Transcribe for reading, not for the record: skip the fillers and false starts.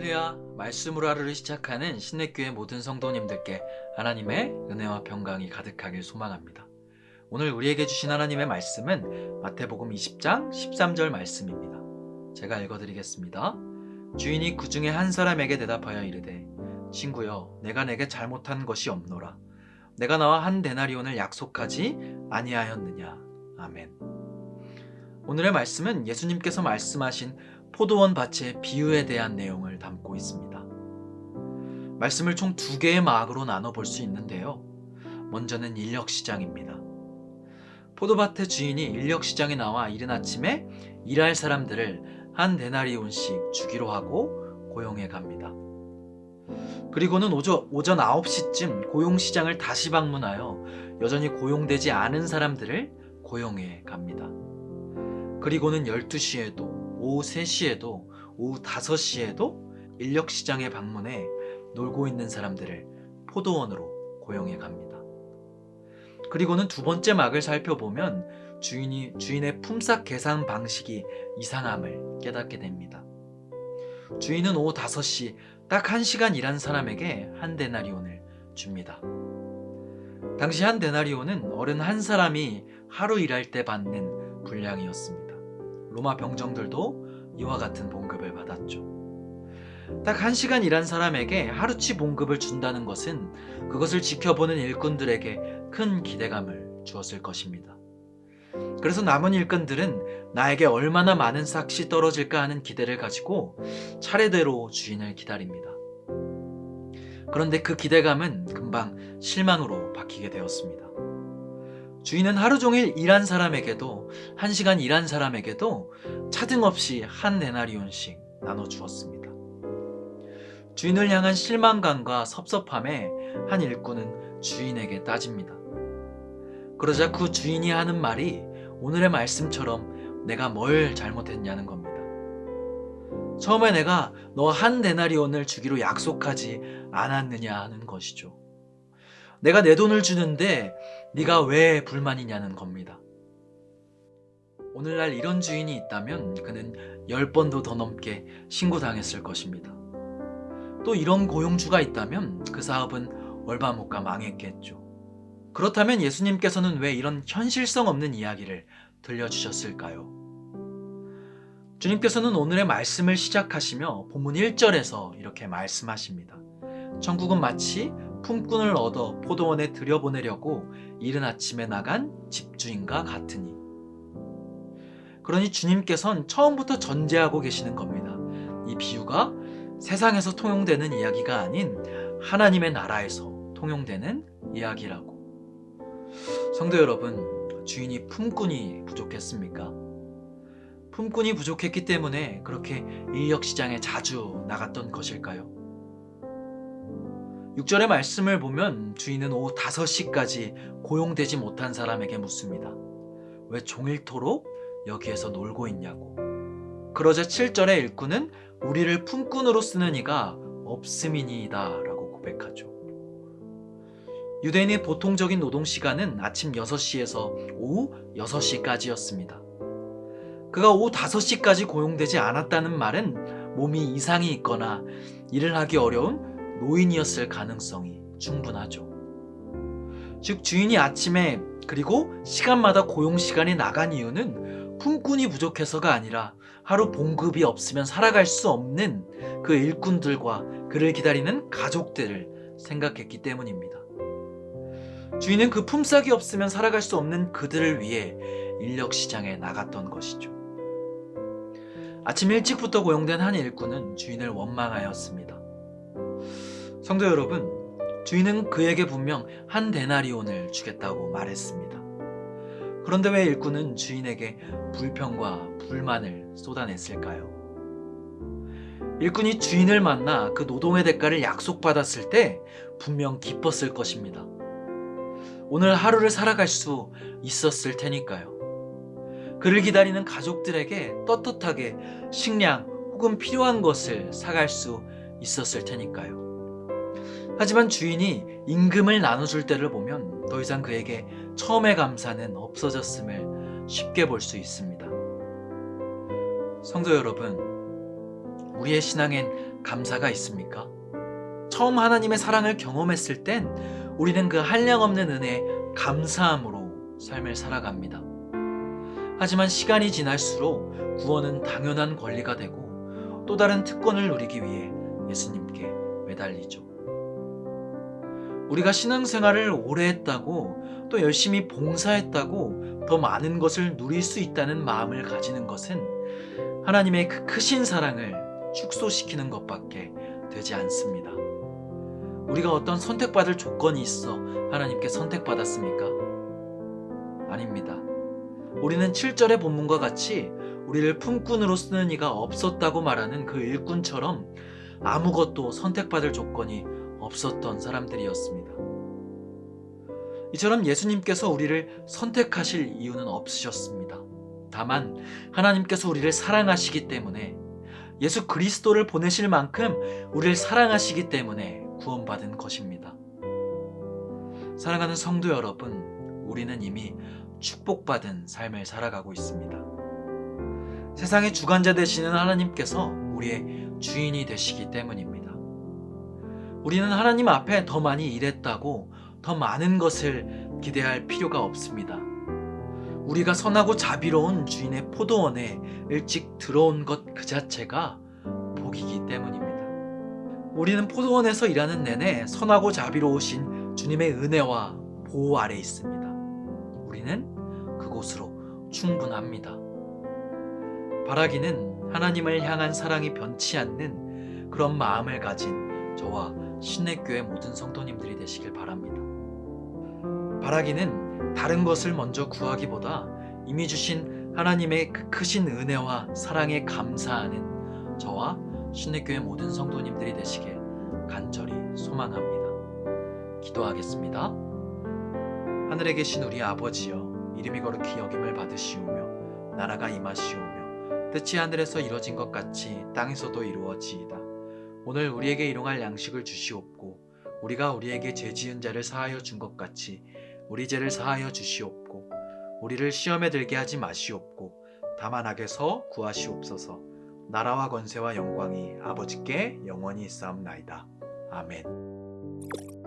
할렐루야. 말씀으로 하루를 시작하는 신내교회 모든 성도님들께 하나님의 은혜와 평강이 가득하길 소망합니다. 오늘 우리에게 주신 하나님의 말씀은 마태복음 20장 13절 말씀입니다. 제가 읽어드리겠습니다. 주인이 그 중에 한 사람에게 대답하여 이르되 친구여, 내가 내게 잘못한 것이 없노라. 내가 나와 한 데나리온을 약속하지 아니하였느냐. 아멘. 오늘의 말씀은 예수님께서 말씀하신 포도원 밭의 비유에 대한 내용을 담고 있습니다. 말씀을 총 두 개의 막으로 나눠볼 수 있는데요. 먼저는 인력시장입니다. 포도밭의 주인이 인력시장에 나와 이른 아침에 일할 사람들을 한 데나리온씩 주기로 하고 고용해 갑니다. 그리고는 오전 9시쯤 고용시장을 다시 방문하여 여전히 고용되지 않은 사람들을 고용해 갑니다. 그리고는 12시에도 오후 3시에도 오후 5시에도 인력시장에 방문해 놀고 있는 사람들을 포도원으로 고용해 갑니다. 그리고는 두 번째 막을 살펴보면 주인의 품삯 계산 방식이 이상함을 깨닫게 됩니다. 주인은 오후 5시 딱 1시간 일한 사람에게 한 데나리온을 줍니다. 당시 한 데나리온은 어른 한 사람이 하루 일할 때 받는 분량이었습니다. 로마 병정들도 이와 같은 봉급을 받았죠. 딱 1시간 일한 사람에게 하루치 봉급을 준다는 것은 그것을 지켜보는 일꾼들에게 큰 기대감을 주었을 것입니다. 그래서 남은 일꾼들은 나에게 얼마나 많은 삭시 떨어질까 하는 기대를 가지고 차례대로 주인을 기다립니다. 그런데 그 기대감은 금방 실망으로 바뀌게 되었습니다. 주인은 하루 종일 일한 사람에게도 1시간 일한 사람에게도 차등없이 한 데나리온씩 나눠주었습니다. 주인을 향한 실망감과 섭섭함에 한 일꾼은 주인에게 따집니다. 그러자 그 주인이 하는 말이 오늘의 말씀처럼 내가 뭘 잘못했냐는 겁니다. 처음에 내가 너 한 데나리온을 주기로 약속하지 않았느냐 하는 것이죠. 내가 내 돈을 주는데 네가 왜 불만이냐는 겁니다. 오늘날 이런 주인이 있다면 그는 10번도 더 넘게 신고당했을 것입니다. 또 이런 고용주가 있다면 그 사업은 얼마 못 가 망했겠죠. 그렇다면 예수님께서는 왜 이런 현실성 없는 이야기를 들려주셨을까요? 주님께서는 오늘의 말씀을 시작하시며 본문 1절에서 이렇게 말씀하십니다. 천국은 마치 품꾼을 얻어 포도원에 들여보내려고 이른 아침에 나간 집주인과 같으니. 그러니 주님께서는 처음부터 전제하고 계시는 겁니다. 이 비유가 세상에서 통용되는 이야기가 아닌 하나님의 나라에서 통용되는 이야기라고. 성도 여러분, 주인이 품꾼이 부족했습니까? 품꾼이 부족했기 때문에 그렇게 인력시장에 자주 나갔던 것일까요? 6절의 말씀을 보면 주인은 오후 5시까지 고용되지 못한 사람에게 묻습니다. 왜 종일토록 여기에서 놀고 있냐고. 그러자 7절의 일꾼은 우리를 품꾼으로 쓰는 이가 없음이니이다 라고 고백하죠. 유대인의 보통적인 노동시간은 아침 6시에서 오후 6시까지였습니다. 그가 오후 5시까지 고용되지 않았다는 말은 몸이 이상이 있거나 일을 하기 어려운 노인이었을 가능성이 충분하죠. 즉 주인이 아침에 그리고 시간마다 고용시간이 나간 이유는 품꾼이 부족해서가 아니라 하루 봉급이 없으면 살아갈 수 없는 그 일꾼들과 그를 기다리는 가족들을 생각했기 때문입니다. 주인은 그 품삯이 없으면 살아갈 수 없는 그들을 위해 인력시장에 나갔던 것이죠. 아침 일찍부터 고용된 한 일꾼은 주인을 원망하였습니다. 성도 여러분, 주인은 그에게 분명 한 데나리온을 주겠다고 말했습니다. 그런데 왜 일꾼은 주인에게 불평과 불만을 쏟아냈을까요? 일꾼이 주인을 만나 그 노동의 대가를 약속받았을 때 분명 기뻤을 것입니다. 오늘 하루를 살아갈 수 있었을 테니까요. 그를 기다리는 가족들에게 떳떳하게 식량 혹은 필요한 것을 사갈 수 있었을 테니까요. 하지만 주인이 임금을 나눠줄 때를 보면 더 이상 그에게 처음의 감사는 없어졌음을 쉽게 볼 수 있습니다. 성도 여러분, 우리의 신앙엔 감사가 있습니까? 처음 하나님의 사랑을 경험했을 땐 우리는 그 한량없는 은혜에 감사함으로 삶을 살아갑니다. 하지만 시간이 지날수록 구원은 당연한 권리가 되고 또 다른 특권을 누리기 위해 예수님께 매달리죠. 우리가 신앙생활을 오래 했다고 또 열심히 봉사했다고 더 많은 것을 누릴 수 있다는 마음을 가지는 것은 하나님의 그 크신 사랑을 축소시키는 것밖에 되지 않습니다. 우리가 어떤 선택받을 조건이 있어 하나님께 선택받았습니까? 아닙니다. 우리는 7절의 본문과 같이 우리를 품꾼으로 쓰는 이가 없었다고 말하는 그 일꾼처럼 아무것도 선택받을 조건이 없었던 사람들이었습니다. 이처럼 예수님께서 우리를 선택하실 이유는 없으셨습니다. 다만 하나님께서 우리를 사랑하시기 때문에, 예수 그리스도를 보내실 만큼 우리를 사랑하시기 때문에 구원받은 것입니다. 사랑하는 성도 여러분, 우리는 이미 축복받은 삶을 살아가고 있습니다. 세상의 주관자 되시는 하나님께서 우리의 주인이 되시기 때문입니다. 우리는 하나님 앞에 더 많이 일했다고 더 많은 것을 기대할 필요가 없습니다. 우리가 선하고 자비로운 주인의 포도원에 일찍 들어온 것 그 자체가 복이기 때문입니다. 우리는 포도원에서 일하는 내내 선하고 자비로우신 주님의 은혜와 보호 아래 있습니다. 우리는 그곳으로 충분합니다. 바라기는 하나님을 향한 사랑이 변치 않는 그런 마음을 가진 저와 신내교회 모든 성도님들이 되시길 바랍니다. 바라기는 다른 것을 먼저 구하기보다 이미 주신 하나님의 그 크신 은혜와 사랑에 감사하는 저와 신내교회 모든 성도님들이 되시길 간절히 소망합니다. 기도하겠습니다. 하늘에 계신 우리 아버지여, 이름이 거룩히 여김을 받으시오며 나라가 임하시오며 뜻이 하늘에서 이루어진 것 같이 땅에서도 이루어지이다. 오늘 우리에게 일용할 양식을 주시옵고 우리가 우리에게 죄 지은 자를 사하여 준 것 같이 우리 죄를 사하여 주시옵고 우리를 시험에 들게 하지 마시옵고 다만 악에서 구하시옵소서. 나라와 권세와 영광이 아버지께 영원히 있사옵나이다. 아멘.